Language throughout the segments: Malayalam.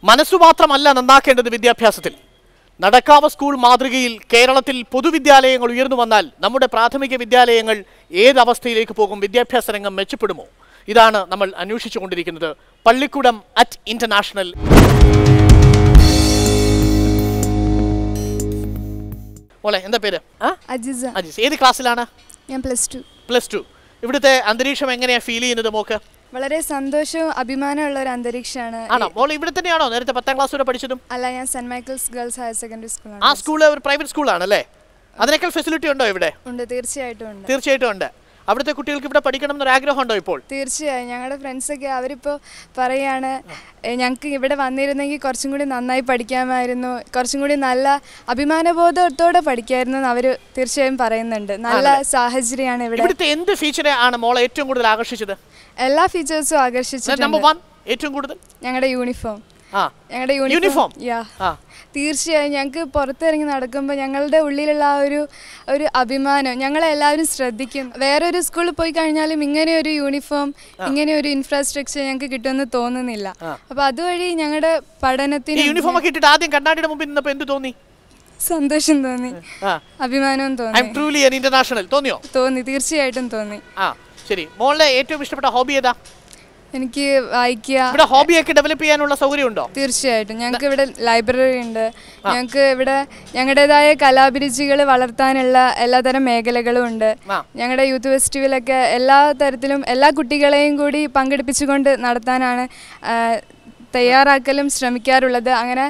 മനസ്സു മാത്രമല്ല നന്നാക്കേണ്ടത് വിദ്യാഭ്യാസത്തിൽ. നടക്കാവ് സ്കൂൾ മാതൃകയിൽ കേരളത്തിൽ പൊതുവിദ്യാലയങ്ങൾ ഉയർന്നു വന്നാൽ നമ്മുടെ പ്രാഥമിക വിദ്യാലയങ്ങൾ ഏതവസ്ഥയിലേക്ക് പോകും? വിദ്യാഭ്യാസ രംഗം മെച്ചപ്പെടുമോ? ഇതാണ് നമ്മൾ അന്വേഷിച്ചുകൊണ്ടിരിക്കുന്നത്. പള്ളിക്കുടം അറ്റ് ഇന്റർനാഷണൽ. മോളെ എന്താ പേര്? അജിസ. അജിസ്. ഏത് ക്ലാസ്സിലാണ്? ഞാൻ +2. +2. ഇവിടുത്തെ അന്തരീക്ഷം എങ്ങനെയാ ഫീൽ ചെയ്യുന്നത് മോക്ക്? വളരെ സന്തോഷവും അഭിമാനമുള്ള ഒരു അന്തരീക്ഷമാണ്. ആണോ? മോൾ ഇവിടെ തന്നെയാണോ നേരത്തെ 10ാം ക്ലാസ് വരെ പഠിച്ചതും? അല്ല, ഞാൻ saint Michael's girls higher secondary സ്കൂളാണ്. ആ സ്കൂൾ ഒരു പ്രൈവറ്റ് സ്കൂളാണല്ലേ? അതിനേക്കാൾ ഫെസിലിറ്റി ഉണ്ടോ ഇവിടെ? ഉണ്ട്, തീർച്ചയായിട്ടും ഉണ്ട്. തീർച്ചയായിട്ടും ഉണ്ട്. അവിടുത്തെ കുട്ടികൾക്ക് ഇവിടെ പഠിക്കണം എന്നൊരു ആഗ്രഹം ഉണ്ടോ ഇപ്പോൾ? തീർച്ചയായും. ഞങ്ങളുടെ ഫ്രണ്ട്സൊക്കെ അവരിപ്പോൾ പറയാണ് ഞങ്ങൾക്ക് ഇവിടെ വന്നിരുന്നെങ്കിൽ കുറച്ചും കൂടി നന്നായി പഠിക്കാമായിരുന്നു, കുറച്ചും കൂടി നല്ല അഭിമാനബോധത്തോടെ പഠിക്കാമായിരുന്നു എന്ന് അവർ തീർച്ചയായും പറയുന്നുണ്ട്. നല്ല സാഹചര്യമാണ് ഇവിടെ. ഇവിടുത്തെ എന്ത് ഫീച്ചറെ ആണ് മോളെ ഏറ്റവും കൂടുതൽ ആകർഷിച്ചത്? എല്ലാ ഫീച്ചേഴ്സും ആകർഷിച്ചിട്ടുണ്ട്. നമ്പർ 1 ഏറ്റവും കൂടുതൽ ഞങ്ങളുടെ യൂണിഫോം. ഞങ്ങളുടെ യൂണിഫോം തീർച്ചയായും ഞങ്ങൾക്ക് പുറത്തിറങ്ങി നടക്കുമ്പോൾ ഞങ്ങളുടെ ഉള്ളിലുള്ള ആ ഒരു അഭിമാനം ഞങ്ങളെല്ലാവരും ശ്രദ്ധിക്കും. വേറൊരു സ്കൂളിൽ പോയി കഴിഞ്ഞാലും ഇങ്ങനെ ഒരു യൂണിഫോം, ഇങ്ങനെ ഒരു ഇൻഫ്രാസ്ട്രക്ചർ ഞങ്ങൾക്ക് കിട്ടുമെന്ന് തോന്നുന്നില്ല. അപ്പൊ അതുവഴി ഞങ്ങളുടെ പഠനത്തിന് യൂണിഫോം ഒക്കെ ഇട്ടിട്ട് ആദ്യം കണ്ണാടിയുടെ മുമ്പിൽ നിന്നപ്പോൾ എന്ത് തോന്നി? സന്തോഷം തോന്നി, അഭിമാനവും തോന്നി. തീർച്ചയായിട്ടും തോന്നി. ശരി, മോളുടെ ഏറ്റവും ഇഷ്ടപ്പെട്ട ഹോബി ഏതാ? എനിക്ക് വായിക്കുക. ഇവിടെ ഹോബിയൊക്കെ ഡെവലപ്പ് ചെയ്യാനുള്ള സൗകര്യമുണ്ടോ? തീർച്ചയായിട്ടും. ഞങ്ങൾക്ക് ഇവിടെ ലൈബ്രറി ഉണ്ട്. ഞങ്ങൾക്ക് ഇവിടെ ഞങ്ങളുടേതായ കലാഭിരുചികൾ വളർത്താനുള്ള എല്ലാതരം മേഖലകളും ഉണ്ട്. ഞങ്ങളുടെ യൂത്ത് ഫെസ്റ്റിവലൊക്കെ എല്ലാ തരത്തിലും എല്ലാ കുട്ടികളെയും കൂടി പങ്കെടുപ്പിച്ചുകൊണ്ട് നടത്താനാണ് തയ്യാറാക്കലും ശ്രമിക്കാറുള്ളത്. അങ്ങനെ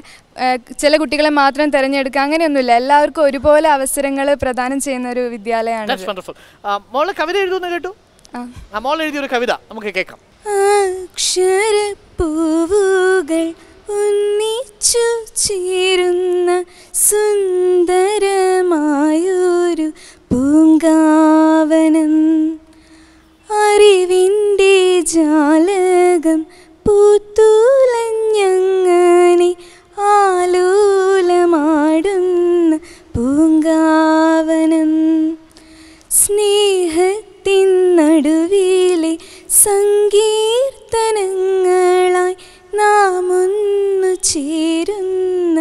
ചില കുട്ടികളെ മാത്രം തിരഞ്ഞെടുക്കുക അങ്ങനെയൊന്നുമില്ല. എല്ലാവർക്കും ഒരുപോലെ അവസരങ്ങൾ പ്രദാനം ചെയ്യുന്ന ഒരു വിദ്യാലയമാണ്. മോള് കവിത എഴുതുന്നു കേട്ടു. മോൾ എഴുതിയൊരു കവിത നമുക്ക് കേൾക്കാം. അക്ഷരപ്പൂവുകൾ ഒന്നിച്ചു ചേരുന്ന സുന്ദരമായൊരു പൂങ്കാവനം, അറിവിൻ്റെ ജാലകം പൂത്തുലഞ്ഞങ്ങനെ ആലോലമാടുന്ന പൂങ്കാവനം, സ്നേഹത്തിൻ നടുവിലെ സങ്കീർത്തനങ്ങളായി നാം ഒന്നു ചേരുന്ന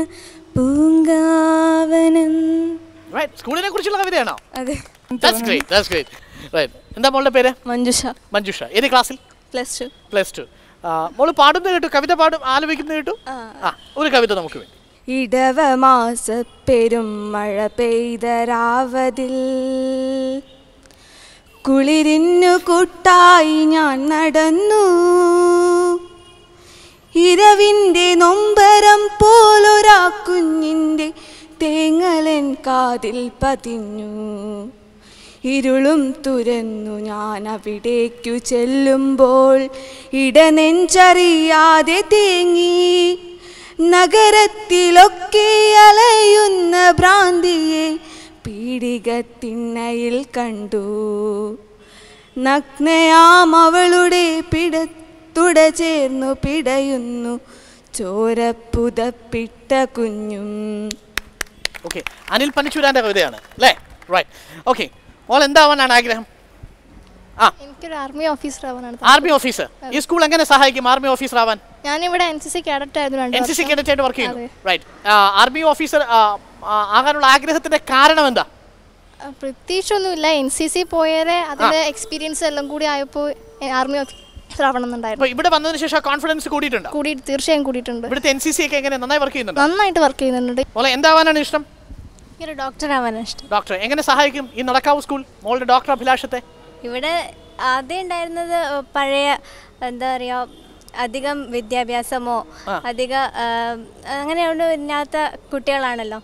പൂങ്കാവനം. സ്കൂളിനെ കുറിച്ചുള്ള കവിതയാണോ? അതെ. എന്താ മോളുടെ പേര്? മഞ്ജുഷ. മഞ്ജുഷ. ഏത് ക്ലാസ്സിൽ? +2. മോള് പാടുന്നത് കേട്ടു, കവിത ആലപിക്കുന്നത് കേട്ടു. ഒരു കവിത നമുക്ക് വേണ്ടി. ഇടവമാസ പെരും മഴ പെയ്തരാവതിൽ കുളിരിന്നു കൂട്ടായി ഞാൻ നടന്നു, ഇരവിൻ്റെ നൊമ്പരം പോലൊരാ കുഞ്ഞിൻ്റെ തേങ്ങലൻ കാതിൽ പതിഞ്ഞു, ഇരുളും തുരന്നു ഞാൻ അവിടേക്കു ചെല്ലുമ്പോൾ ഇടനെഞ്ചറിയാതെ തേങ്ങി, നഗരത്തിലൊക്കെ അലയുന്ന ഭ്രാന്തിയെ പീഡികത്തിണ്ണയിൽ കണ്ടു, നഗ്നയാം അവളുടെ പിടത്തുട ചേർന്നു പിടയുന്നു ചോരപ്പുതപ്പിട്ട കുഞ്ഞും. ഓക്കെ, അനിൽ പനിച്ചൂരാന്റെ കവിതയാണ് അല്ലേ? റൈറ്റ്. ഓക്കെ, മോൾ എന്താവാനാണ് ആഗ്രഹം? എനിക്കൊരു ആർമി ഓഫീസർ ആവാനാണ്. Army officer. ഈ സ്കൂൾ എങ്ങനെ സഹായിക്കും ആർമി ഓഫീസർ ആവാൻ? ഞാനിവിടെ NCC കേഡറ്റ് ആയിരുന്നു. NCC കേഡറ്റ് ആയിട്ട് വർക്ക് ചെയ്യുന്നു. റൈറ്റ്. ആർമി ഓഫീസർ ആകാനുള്ള ആഗ്രഹത്തിന്റെ കാരണം എന്താ? പ്രത്യേകിച്ചൊന്നുമില്ല. NCC പോയത് അതിന്റെ എക്സ്പീരിയൻസ് എല്ലാം കൂടി ആയപ്പോൾ ആർമി ഓഫീസർ ആവണമെന്നുണ്ടായിരുന്നു. ഇവിടെ വന്നതിന് ശേഷം കോൺഫിഡൻസ് കൂടിയിട്ടുണ്ടോ? തീർച്ചയായും കൂടിയിട്ടുണ്ട്. ഇവിടുത്തെ NCC ഒക്കെ എങ്ങനെ നന്നായി വർക്ക് ചെയ്യുന്നുണ്ട്? നന്നായിട്ട് വർക്ക് ചെയ്യുന്നുണ്ട്. മോളെ എന്താവാനാണ് ഇഷ്ടം? ഒരു ഡോക്ടർ ആവാനാണ് ഇഷ്ടം. ഡോക്ടർ. എങ്ങനെ സഹായിക്കും ഈ നടക്കാവ് സ്കൂൾ മോളുടെ ഡോക്ടർ അഭിലാഷത്തെ? ഇവിടെ ആദ്യം ഉണ്ടായിരുന്നത് പഴയ എന്താ പറയുക, അധികം വിദ്യാഭ്യാസമോ അധിക അങ്ങനെയൊന്നും ഇല്ലാത്ത കുട്ടികളാണല്ലോ.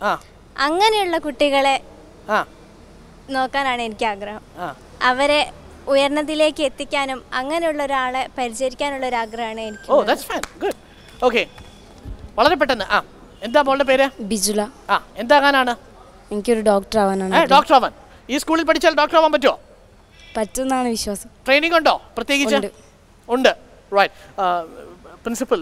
അങ്ങനെയുള്ള കുട്ടികളെ നോക്കാനാണ് എനിക്ക് ആഗ്രഹം. അവരെ ഉയർന്നതിലേക്ക് എത്തിക്കാനും അങ്ങനെയുള്ള ഒരാളെ പരിചരിക്കാനുള്ള ഒരു ആഗ്രഹമാണ് എനിക്ക്. വളരെ പെട്ടെന്ന് എന്താ മോളുടെ പേര്? ബിജുല. എന്താകാനാണ്? എനിക്കൊരു ഡോക്ടർ ആവാനാണ്. ഡോക്ടർ ആവാൻ. ഈ സ്കൂളിൽ പഠിച്ചാൽ ഡോക്ടർ ആവാൻ പറ്റുമോ? പറ്റുമെന്നാണ് വിശ്വാസം. ട്രെയിനിങ് ഉണ്ടോ പ്രത്യേകിച്ച്? ഉണ്ട്. റൈറ്റ്. പ്രിൻസിപ്പൽ,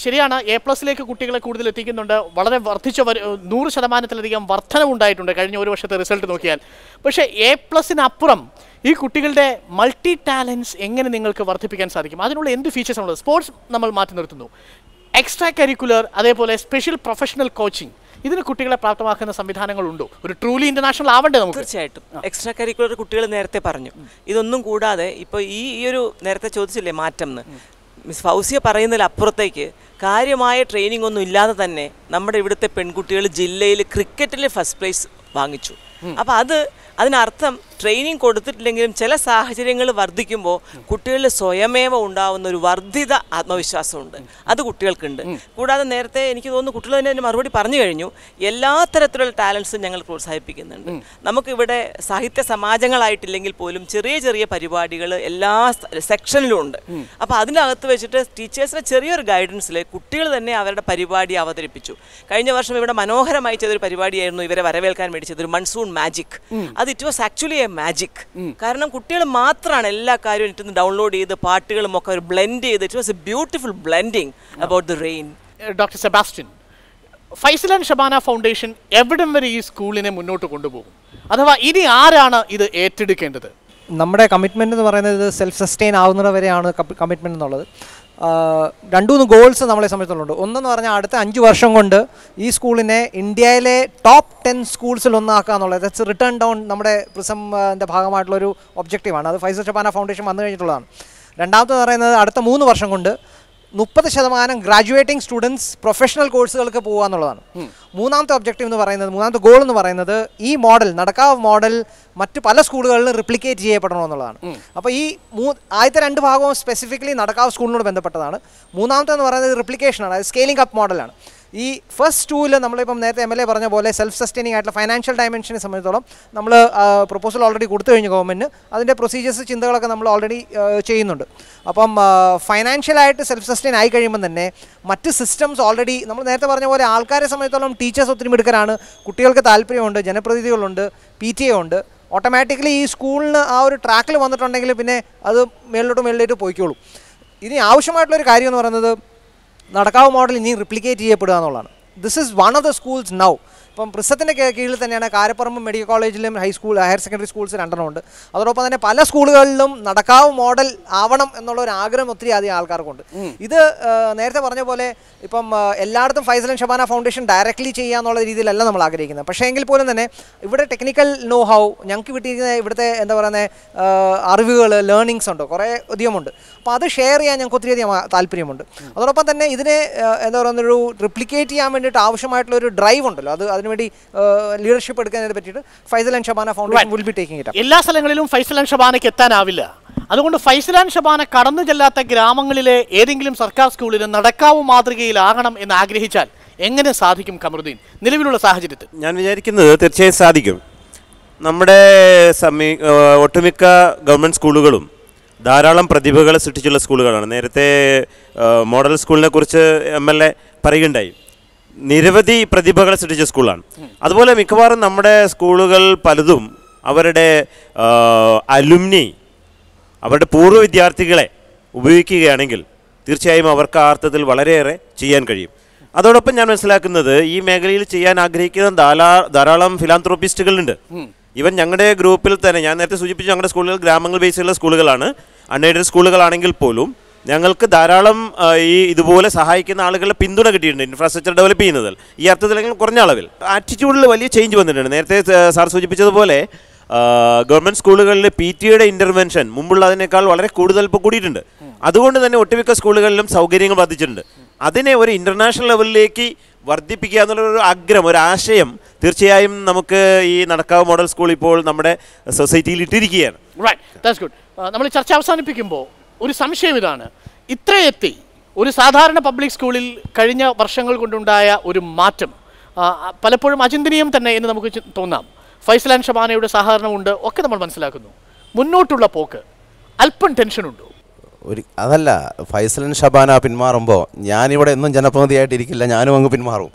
ശരിയാണ്, A+ലേക്ക് കുട്ടികളെ കൂടുതൽ എത്തിക്കുന്നുണ്ട്. വളരെ വർദ്ധിച്ച 100% വർധനവുണ്ടായിട്ടുണ്ട് കഴിഞ്ഞ ഒരു വർഷത്തെ റിസൾട്ട് നോക്കിയാൽ. പക്ഷേ A+-നപ്പുറം ഈ കുട്ടികളുടെ മൾട്ടി ടാലൻസ് എങ്ങനെ നിങ്ങൾക്ക് വർദ്ധിപ്പിക്കാൻ സാധിക്കും? അതിനുള്ള എന്ത് ഫീച്ചേഴ്സ് ഉള്ളത്? സ്പോർട്സ് നമ്മൾ മാറ്റി നിർത്തുന്നു. എക്സ്ട്രാ കരിക്കുലർ അതേപോലെ സ്പെഷ്യൽ പ്രൊഫഷണൽ കോച്ചിങ് ഇതിന് കുട്ടികളെ പ്രാപ്തമാക്കുന്ന സംവിധാനങ്ങളുണ്ടോ? ഒരു ട്രൂലി ഇന്റർനാഷണൽ ആവണ്ടേ നമുക്ക്? തീർച്ചയായിട്ടും. എക്സ്ട്രാ കരിക്കുലർ കുട്ടികൾ നേരത്തെ പറഞ്ഞു. ഇതൊന്നും കൂടാതെ ഇപ്പോൾ ഈ ഒരു നേരത്തെ ചോദിച്ചില്ലേ മാറ്റം എന്ന്, മിസ് ഫൗസിയ പറയുന്നതിൽ അപ്പുറത്തേക്ക് കാര്യമായ ട്രെയിനിങ് ഒന്നും ഇല്ലാതെ തന്നെ നമ്മുടെ ഇവിടുത്തെ പെൺകുട്ടികൾ ജില്ലയിൽ ക്രിക്കറ്റിൽ ഫസ്റ്റ് പ്രൈസ് വാങ്ങിച്ചു. അപ്പോൾ അതിനർത്ഥം ട്രെയിനിങ് കൊടുത്തിട്ടില്ലെങ്കിലും ചില സാഹചര്യങ്ങൾ വർദ്ധിക്കുമ്പോൾ കുട്ടികളിൽ സ്വയമേവ ഉണ്ടാവുന്ന ഒരു വർദ്ധിത ആത്മവിശ്വാസമുണ്ട്, അത് കുട്ടികൾക്കുണ്ട്. കൂടാതെ നേരത്തെ എനിക്ക് തോന്നുന്നു കുട്ടികൾ തന്നെ അതിന് മറുപടി പറഞ്ഞു കഴിഞ്ഞു. എല്ലാ തരത്തിലുള്ള ടാലൻസും ഞങ്ങൾ പ്രോത്സാഹിപ്പിക്കുന്നുണ്ട്. നമുക്കിവിടെ സാഹിത്യ സമാജങ്ങളായിട്ടില്ലെങ്കിൽ പോലും ചെറിയ ചെറിയ പരിപാടികൾ എല്ലാ സെക്ഷനിലും ഉണ്ട്. അപ്പോൾ അതിനകത്ത് വെച്ചിട്ട് ടീച്ചേഴ്സിന് ചെറിയൊരു ഗൈഡൻസിൽ കുട്ടികൾ തന്നെ അവരുടെ പരിപാടി അവതരിപ്പിച്ചു. കഴിഞ്ഞ വർഷം ഇവിടെ മനോഹരമായി ചെയ്തൊരു പരിപാടിയായിരുന്നു ഇവരെ വരവേൽക്കാൻ വേണ്ടി ചെയ്തൊരു മൺസൂൺ മാജിക്. അത് it was actually A magic. കാരണം കുട്ടികൾ മാത്രമാണ് എല്ലാ കാര്യവും ഇട്ട് ഡൗൺലോഡ് ചെയ്ത് പാട്ടുകളും ഒക്കെ ഒരു ബ്ലെൻഡ് ചെയ്ത് it was A beautiful blending about the rain. Doctor Sebastian, Faisal and Shabana foundation എവിടം വരെ ഈ സ്കൂളിനെ മുന്നോട്ട് കൊണ്ടുപോകും? അഥവാ ഇനി ആരാണ് ഇത് ഏറ്റെടുക്കേണ്ടത്? നമ്മുടെ കമ്മിറ്റ്മെൻറ്റ് എന്ന് പറയുന്നത് സെൽഫ് സസ്റ്റെയിൻ ആവുന്നത് വരെയാണ് കമ്മിറ്റ്മെൻറ്റ് എന്നുള്ളത്. 2-3 ഗോൾസ് നമ്മളെ സംബന്ധിച്ചുള്ളുണ്ട്. ഒന്നെന്ന് പറഞ്ഞാൽ അടുത്ത 5 വർഷം കൊണ്ട് ഈ സ്കൂളിനെ ഇന്ത്യയിലെ ടോപ്പ് 10 സ്കൂൾസിൽ ഒന്നാക്കുക എന്നുള്ളത്. ദാറ്റ്സ് റിട്ടേൺ ഡൗൺ നമ്മുടെ പ്രിസമിൻ്റെ ഭാഗമായിട്ടുള്ളൊരു ഒബ്ജക്റ്റീവാണ്. അത് ഫൈസൽ ഷബാന ഫൗണ്ടേഷൻ വന്നു കഴിഞ്ഞിട്ടുള്ളതാണ്. രണ്ടാമത്തെ പറയുന്നത് അടുത്ത 3 വർഷം കൊണ്ട് 30% ഗ്രാജുവേറ്റിംഗ് സ്റ്റുഡൻസ് പ്രൊഫഷണൽ കോഴ്സുകൾക്ക് പോകുക എന്നുള്ളതാണ്. മൂന്നാമത്തെ ഒബ്ജക്റ്റീവ് എന്ന് പറയുന്നത്, മൂന്നാമത്തെ ഗോൾ എന്ന് പറയുന്നത് ഈ മോഡൽ നടക്കാവ് മോഡൽ മറ്റ് പല സ്കൂളുകളിലും റിപ്ലിക്കേറ്റ് ചെയ്യപ്പെടണമെന്നുള്ളതാണ്. അപ്പോൾ ഈ ആദ്യത്തെ 2 ഭാഗവും സ്പെസിഫിക്കലി നടക്കാവ് സ്കൂളിനോട് ബന്ധപ്പെട്ടതാണ്. മൂന്നാമത്തെ എന്ന് പറയുന്നത് റിപ്ലിക്കേഷനാണ്, അത് സ്കെയിലിംഗ് അപ്പ് മോഡലാണ്. ഈ ഫസ്റ്റ് 2-ൽ നമ്മളിപ്പം നേരത്തെ MLA പറഞ്ഞ പോലെ സെൽഫ് സസ്റ്റെയിനിങ് ആയിട്ടുള്ള ഫൈനാൻഷ്യൽ ഡയമെൻഷനെ സംബന്ധിച്ചോളം നമ്മൾ പ്രൊപ്പോസൽ ഓൾറെഡി കൊടുത്തു കഴിഞ്ഞു ഗവൺമെൻറ്റിന്. അതിൻ്റെ പ്രൊസീജിയേഴ്സ് ചിന്തകളൊക്കെ നമ്മൾ ഓൾറെഡി ചെയ്യുന്നുണ്ട്. അപ്പം ഫൈനാൻഷ്യലായിട്ട് സെൽഫ് സസ്റ്റെയിൻ ആയി കഴിയുമ്പോൾ തന്നെ മറ്റ് സിസ്റ്റംസ് ഓൾറെഡി നമ്മൾ നേരത്തെ പറഞ്ഞ പോലെ ആൾക്കാരെ സംബന്ധിച്ചോളം ടീച്ചേഴ്സ് ഒത്തിരി മിടുക്കരാണ്, കുട്ടികൾക്ക് താല്പര്യമുണ്ട്, ജനപ്രതിനിധികളുണ്ട്, PTA ഉണ്ട്. ഓട്ടോമാറ്റിക്കലി ഈ സ്കൂളിന് ആ ഒരു ട്രാക്കിൽ വന്നിട്ടുണ്ടെങ്കിൽ പിന്നെ അത് മേളിലോട്ട് പോയിക്കോളും. ഇനി ആവശ്യമായിട്ടുള്ളൊരു കാര്യം എന്ന് പറയുന്നത് നടക്കാവ് മോഡൽ ഇനി റിപ്ലിക്കേറ്റ് ചെയ്യപ്പെടുക എന്നുള്ളതാണ്. This is one of the schools now. ഇപ്പം പ്രിസത്തിൻ്റെ കീഴിൽ തന്നെയാണ് കാരപ്പറമ്പ് മെഡിക്കൽ കോളേജിലും ഹയർ സെക്കൻഡറി സ്കൂൾസ് 2 ഉണ്ട്. അതോടൊപ്പം തന്നെ പല സ്കൂളുകളിലും നടക്കാവ് മോഡൽ ആവണം എന്നുള്ള ഒരു ആഗ്രഹം ഒത്തിരി അധികം ആൾക്കാർക്കുണ്ട്. ഇത് നേരത്തെ പറഞ്ഞ പോലെ ഇപ്പം എല്ലായിടത്തും Faisal and Shabana foundation directly ചെയ്യുക എന്നുള്ള രീതിയിലല്ല നമ്മൾ ആഗ്രഹിക്കുന്നത്. പക്ഷേ എങ്കിൽ പോലും തന്നെ ഇവിടെ ടെക്നിക്കൽ നോ ഹൗ ഞങ്ങൾക്ക് കിട്ടിയിരിക്കുന്ന ഇവിടുത്തെ എന്താ പറയുന്നത് അറിവുകൾ, ലേണിങ്സ് ഉണ്ട്, കുറേ അധികമുണ്ട്. അപ്പോൾ അത് ഷെയർ ചെയ്യാൻ ഞങ്ങൾക്ക് ഒത്തിരി അധികം താല്പര്യമുണ്ട്. അതോടൊപ്പം തന്നെ ഇതിനെ എന്താ പറയുന്നൊരു റിപ്ലിക്കേറ്റ് ചെയ്യാൻ വേണ്ടിയിട്ട് ആവശ്യമായിട്ടുള്ളൊരു ഡ്രൈവ് ഉണ്ടല്ലോ, അതിനുവേണ്ടി ലീഡർഷിപ്പ് എടുക്കുന്നതിനെ പറ്റിയിട്ട് Faisal and Shabana foundation will be taking it up. എല്ലാ സ്ഥലങ്ങളിലും ഫൈസൽ ആൻഡ് ഷബാനയ്ക്ക് എത്താനാവില്ല. അതുകൊണ്ട് ഫൈസൽ ആൻഡ് ഷബാന കടന്നു ചെല്ലാത്ത ഗ്രാമങ്ങളിലെ ഏതെങ്കിലും സർക്കാർ സ്കൂളിൽ നടക്കാവ് മാതൃകയിലാകണം എന്ന് ആഗ്രഹിച്ചാൽ എങ്ങനെ സാധിക്കും കമറുദ്ദീൻ നിലവിലുള്ള സാഹചര്യത്തിൽ? ഞാൻ വിചാരിക്കുന്നത് തീർച്ചയായും സാധിക്കും. നമ്മുടെ ഒട്ടുമിക്ക ഗവൺമെൻറ് സ്കൂളുകളും ധാരാളം പ്രതിഭകളെ സൃഷ്ടിച്ചുള്ള സ്കൂളുകളാണ്. നേരത്തെ മോഡൽ സ്കൂളിനെ കുറിച്ച് MLA പറയുകയുണ്ടായി. നിരവധി പ്രതിഭകളെ സൃഷ്ടിച്ച സ്കൂളാണ്. അതുപോലെ മിക്കവാറും നമ്മുടെ സ്കൂളുകൾ പലതും അവരുടെ അലുമിനി, അവരുടെ പൂർവ്വ വിദ്യാർത്ഥികളെ ഉപയോഗിക്കുകയാണെങ്കിൽ തീർച്ചയായും അവർക്ക് ആ അർത്ഥത്തിൽ വളരെയേറെ ചെയ്യാൻ കഴിയും. അതോടൊപ്പം ഞാൻ മനസ്സിലാക്കുന്നത് ഈ മേഖലയിൽ ചെയ്യാൻ ആഗ്രഹിക്കുന്ന ധാരാളം ഫിലാന്ത്രോപ്പിസ്റ്റുകളുണ്ട്. ഈവൻ ഞങ്ങളുടെ ഗ്രൂപ്പിൽ തന്നെ ഞാൻ നേരത്തെ സൂചിപ്പിച്ചു, ഞങ്ങളുടെ സ്കൂളുകൾ ഗ്രാമങ്ങൾ ബേസിലുള്ള സ്കൂളുകളാണ്. അൺഎയ്ഡഡ് സ്കൂളുകളാണെങ്കിൽ പോലും ഞങ്ങൾക്ക് ധാരാളം ഈ ഇതുപോലെ സഹായിക്കുന്ന ആളുകളുടെ പിന്തുണ കിട്ടിയിട്ടുണ്ട് ഇൻഫ്രാസ്ട്രക്ചർ ഡെവലപ്പ് ചെയ്യുന്നതിൽ. ഈ അർത്ഥത്തിലെങ്കിൽ കുറഞ്ഞ അളവിൽ ആറ്റിറ്റ്യൂഡിൽ വലിയ ചേഞ്ച് വന്നിട്ടുണ്ട്. നേരത്തെ സാർ സൂചിപ്പിച്ചതുപോലെ ഗവൺമെൻറ് സ്കൂളുകളിൽ PTA ഇൻ്റർവെൻഷൻ മുമ്പുള്ളതിനേക്കാൾ വളരെ കൂടുതൽ ഇപ്പോൾ കൂടിയിട്ടുണ്ട്. അതുകൊണ്ട് തന്നെ ഒട്ടുമിക്ക സ്കൂളുകളിലും സൗകര്യങ്ങൾ വർദ്ധിച്ചിട്ടുണ്ട്. അതിനെ ഒരു ഇൻ്റർനാഷണൽ ലെവലിലേക്ക് വർദ്ധിപ്പിക്കുക എന്നുള്ളൊരു ആഗ്രഹം, ഒരു ആശയം തീർച്ചയായും നമുക്ക് ഈ നടക്കാവ് മോഡൽ സ്കൂൾ ഇപ്പോൾ നമ്മുടെ സൊസൈറ്റിയിൽ ഇട്ടിരിക്കുകയാണ്. നമ്മൾ ചർച്ച അവസാനിപ്പിക്കുമ്പോൾ ഒരു സംശയം ഇതാണ്, ഇത്രയെത്തി ഒരു സാധാരണ പബ്ലിക് സ്കൂളിൽ കഴിഞ്ഞ വർഷങ്ങൾ കൊണ്ടുണ്ടായ ഒരു മാറ്റം പലപ്പോഴും അചിന്തനീയം തന്നെ എന്ന് നമുക്ക് തോന്നാം. ഫൈസൽ ആൻഡ് ഷബാനയുടെ സഹകരണമുണ്ട്, ഒക്കെ നമ്മൾ മനസ്സിലാക്കുന്നു. മുന്നോട്ടുള്ള പോക്ക് അല്പം ടെൻഷനുണ്ടോ? അതല്ല, ഫൈസൽ ആൻഡ് ഷബാന പിന്മാറുമ്പോൾ ഞാനിവിടെ എന്നും ജനപ്രതിനിധിയായിട്ടിരിക്കില്ല, ഞാനും അങ്ങ് പിന്മാറും.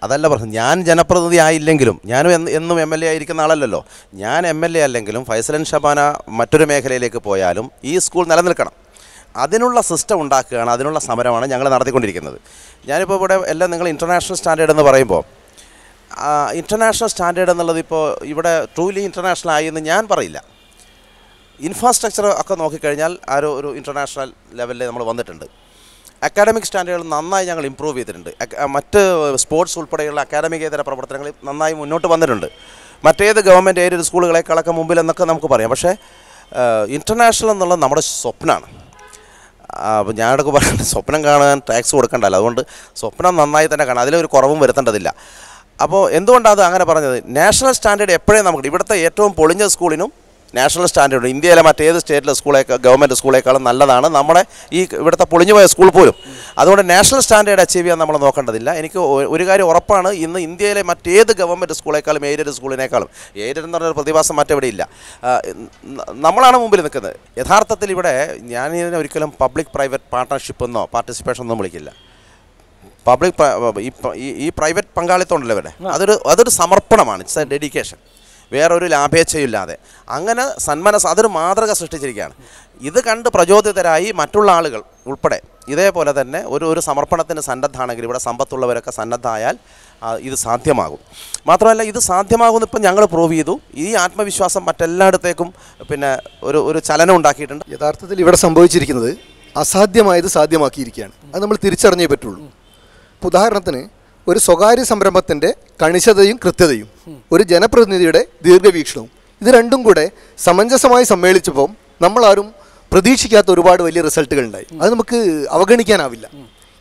അതല്ല പ്രശ്നം. ഞാൻ ജനപ്രതിനിധി ആയില്ലെങ്കിലും, ഞാനും എന്നും MLA ആയിരിക്കുന്ന ആളല്ലല്ലോ. ഞാൻ MLA അല്ലെങ്കിലും ഫൈസൽ ആൻഡ് ഷബാന മറ്റൊരു മേഖലയിലേക്ക് പോയാലും ഈ സ്കൂൾ നിലനിൽക്കണം. അതിനുള്ള സിസ്റ്റം ഉണ്ടാക്കുകയാണ്, അതിനുള്ള സമരമാണ് ഞങ്ങൾ നടത്തിക്കൊണ്ടിരിക്കുന്നത്. ഞാനിപ്പോൾ ഇവിടെ എല്ലാം നിങ്ങൾ ഇൻ്റർനാഷണൽ സ്റ്റാൻഡേർഡ് എന്ന് പറയുമ്പോൾ ഇൻ്റർനാഷണൽ സ്റ്റാൻഡേർഡ് എന്നുള്ളത് ഇപ്പോൾ ഇവിടെ ട്രൂലി ഇൻ്റർനാഷണൽ ആയി എന്ന് ഞാൻ പറയില്ല. ഇൻഫ്രാസ്ട്രക്ചർ ഒക്കെ നോക്കിക്കഴിഞ്ഞാൽ ഒരു ഇൻ്റർനാഷണൽ ലെവലിൽ നമ്മൾ വന്നിട്ടുണ്ട്. അക്കാഡമിക് സ്റ്റാൻഡേർഡുകൾ നന്നായി ഞങ്ങൾ ഇമ്പ്രൂവ് ചെയ്തിട്ടുണ്ട്. മറ്റ് സ്പോർട്സ് ഉൾപ്പെടെയുള്ള അക്കാഡമികേതര പ്രവർത്തനങ്ങൾ നന്നായി മുന്നോട്ട് വന്നിട്ടുണ്ട്. മറ്റേത് ഗവൺമെൻറ് എയ്ഡഡ് സ്കൂളുകളെക്കാളൊക്കെ മുമ്പിൽ എന്നൊക്കെ നമുക്ക് പറയാം. പക്ഷേ ഇൻ്റർനാഷണൽ എന്നുള്ളത് നമ്മുടെ സ്വപ്നമാണ്. അപ്പോൾ ഞാനൊക്കെ പറയുന്നത് സ്വപ്നം കാണാൻ ടാക്സ് കൊടുക്കണ്ടല്ലോ, അതുകൊണ്ട് സ്വപ്നം നന്നായി തന്നെ കാണാം, അതിലൊരു കുറവും വരുത്തേണ്ടതില്ല. അപ്പോൾ എന്തുകൊണ്ടാണ് അത് അങ്ങനെ പറഞ്ഞത്? നാഷണൽ സ്റ്റാൻഡേർഡ് എപ്പോഴും നമുക്ക് ഇവിടുത്തെ ഏറ്റവും പൊളിഞ്ഞ സ്കൂളിനും നാഷണൽ സ്റ്റാൻഡേർഡ് ഇന്ത്യയിലെ മറ്റേത് സ്റ്റേറ്റിലെ ഗവൺമെൻറ് സ്കൂളേക്കാളും നല്ലതാണ് നമ്മുടെ ഈ ഇവിടുത്തെ പൊളിഞ്ഞുപോയ സ്കൂൾ പോലും. അതുകൊണ്ട് നാഷണൽ സ്റ്റാൻഡേർഡ് അച്ചീവ് ചെയ്യാൻ നമ്മൾ നോക്കേണ്ടതില്ല. എനിക്ക് ഒരു കാര്യം ഉറപ്പാണ്, ഇന്ന് ഇന്ത്യയിലെ മറ്റേത് ഗവൺമെൻറ് സ്കൂളേക്കാളും എയ്ഡഡ് സ്കൂളിനേക്കാളും, എയ്ഡഡ് എന്ന് പറഞ്ഞൊരു പ്രതിഭാസം മറ്റെവിടെ ഇല്ല, നമ്മളാണ് മുമ്പിൽ നിൽക്കുന്നത്. യഥാർത്ഥത്തിൽ ഇവിടെ ഞാനിതിനെ ഒരിക്കലും പബ്ലിക് പ്രൈവറ്റ് പാർട്ട്ണർഷിപ്പ് എന്നോ പാർട്ടിസിപ്പേഷൻ ഒന്നും വിളിക്കില്ല. പബ്ലിക് ഈ പ്രൈവറ്റ് പങ്കാളിത്തം ഉണ്ടല്ലോ ഇവിടെ, അതൊരു സമർപ്പണമാണ്. It's A dedication. വേറൊരു ലാഭേച്ഛയില്ലാതെ അങ്ങനെ സന്മനസ് അതൊരു മാതൃക സൃഷ്ടിച്ചിരിക്കുകയാണ്. ഇത് കണ്ട് പ്രചോദിതരായി മറ്റുള്ള ആളുകൾ ഉൾപ്പെടെ ഇതേപോലെ തന്നെ ഒരു സമർപ്പണത്തിന് സന്നദ്ധമാണെങ്കിൽ ഇവിടെ സമ്പത്തുള്ളവരൊക്കെ സന്നദ്ധമായാൽ ഇത് സാധ്യമാകും. മാത്രമല്ല ഇത് സാധ്യമാകുമെന്ന് ഇപ്പം ഞങ്ങൾ പ്രൂവ് ചെയ്തു. ഈ ആത്മവിശ്വാസം മറ്റെല്ലായിടത്തേക്കും പിന്നെ ഒരു ചലനം ഉണ്ടാക്കിയിട്ടുണ്ട്. യഥാർത്ഥത്തിൽ ഇവിടെ സംഭവിച്ചിരിക്കുന്നത് അസാധ്യമായത് സാധ്യമാക്കിയിരിക്കുകയാണ്. അത് നമ്മൾ തിരിച്ചറിഞ്ഞേ പറ്റുള്ളൂ. ഉദാഹരണത്തിന് ഒരു സ്വകാര്യ സംരംഭത്തിൻ്റെ കണിശതയും കൃത്യതയും ഒരു ജനപ്രതിനിധിയുടെ ദീർഘവീക്ഷണവും ഇത് രണ്ടും കൂടെ സമഞ്ജസമായി സമ്മേളിച്ചപ്പോൾ നമ്മളാരും പ്രതീക്ഷിക്കാത്ത ഒരുപാട് വലിയ റിസൾട്ടുകൾ ഉണ്ടായി. അത് നമുക്ക് അവഗണിക്കാനാവില്ല.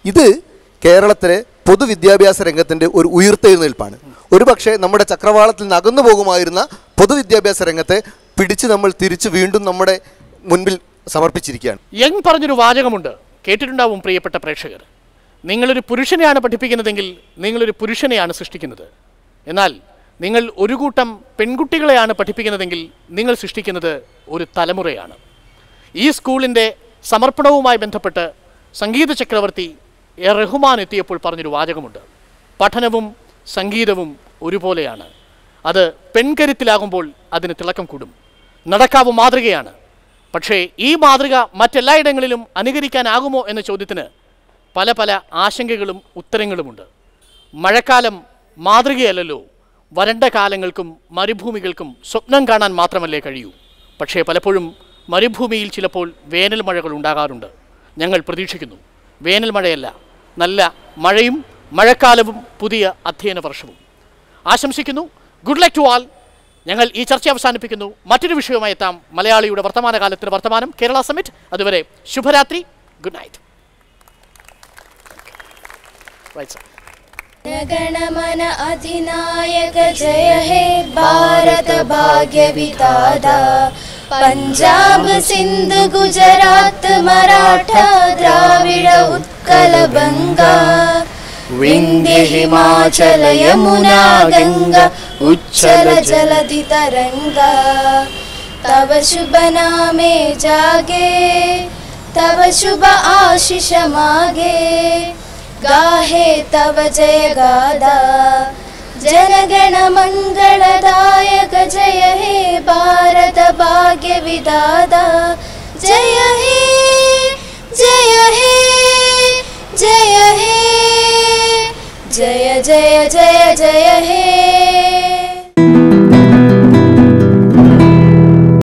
ഇത് കേരളത്തിലെ പൊതുവിദ്യാഭ്യാസ രംഗത്തിൻ്റെ ഒരു ഉയർത്തെഴുന്നേൽപ്പാണ്. ഒരുപക്ഷെ നമ്മുടെ ചക്രവാളത്തിൽ നിന്ന് അകന്നു പോകുമായിരുന്ന പൊതുവിദ്യാഭ്യാസ രംഗത്തെ പിടിച്ച് നമ്മൾ തിരിച്ച് വീണ്ടും നമ്മുടെ മുൻപിൽ സമർപ്പിച്ചിരിക്കുകയാണ്. യങ് പറഞ്ഞൊരു വാചകമുണ്ട്, കേട്ടിട്ടുണ്ടാവും പ്രിയപ്പെട്ട പ്രേക്ഷകർ. നിങ്ങളൊരു പുരുഷനെയാണ് പഠിപ്പിക്കുന്നതെങ്കിൽ നിങ്ങളൊരു പുരുഷനെയാണ് സൃഷ്ടിക്കുന്നത്. എന്നാൽ നിങ്ങൾ ഒരു കൂട്ടം പെൺകുട്ടികളെയാണ് പഠിപ്പിക്കുന്നതെങ്കിൽ നിങ്ങൾ സൃഷ്ടിക്കുന്നത് ഒരു തലമുറയാണ്. ഈ സ്കൂളിൻ്റെ സമർപ്പണവുമായി ബന്ധപ്പെട്ട് സംഗീത ചക്രവർത്തി എ റഹ്മാൻ എത്തിയപ്പോൾ പറഞ്ഞൊരു വാചകമുണ്ട്, പഠനവും സംഗീതവും ഒരുപോലെയാണ്. അത് പെൺകരുത്തിലാകുമ്പോൾ അതിന് തിളക്കം കൂടും. നടക്കാവ് മാതൃകയാണ്. പക്ഷേ ഈ മാതൃക മറ്റെല്ലായിടങ്ങളിലും അനുകരിക്കാനാകുമോ എന്ന ചോദ്യത്തിന് പല പല ആശങ്കകളും ഉത്തരങ്ങളുമുണ്ട്. മഴക്കാലം മാതൃകയല്ലല്ലോ. വരണ്ട കാലങ്ങൾക്കും മരുഭൂമികൾക്കും സ്വപ്നം കാണാൻ മാത്രമല്ലേ കഴിയൂ. പക്ഷേ പലപ്പോഴും മരുഭൂമിയിൽ ചിലപ്പോൾ വേനൽ മഴകൾ ഉണ്ടാകാറുണ്ട്. ഞങ്ങൾ പ്രതീക്ഷിക്കുന്നു വേനൽ മഴയല്ല, നല്ല മഴയും മഴക്കാലവും പുതിയ അധ്യയന വർഷവും ആശംസിക്കുന്നു. Good luck to all. ഞങ്ങൾ ഈ ചർച്ച അവസാനിപ്പിക്കുന്നു. മറ്റൊരു വിഷയവുമായി എത്താം. മലയാളിയുടെ വർത്തമാനകാലത്തിന് വർത്തമാനം, കേരള സമ്മിറ്റ്. അതുവരെ ശുഭരാത്രി. Good night. गणमन अधिनायक जय हे भारत भाग्य विधाता पंजाब सिंध गुजरात मराठा द्राविड उत्कल बंगा विंध्य हिमाचल यमुना गंगा उच्चल जलधि तरंगा तव शुभ नामे जागे तव शुभ आशीष मागे गाहे तव जय गादा जनगण मंगलदायक जय हे भारत भाग्य विधाता जय हे जय हे जय हे जय जय जय जय हे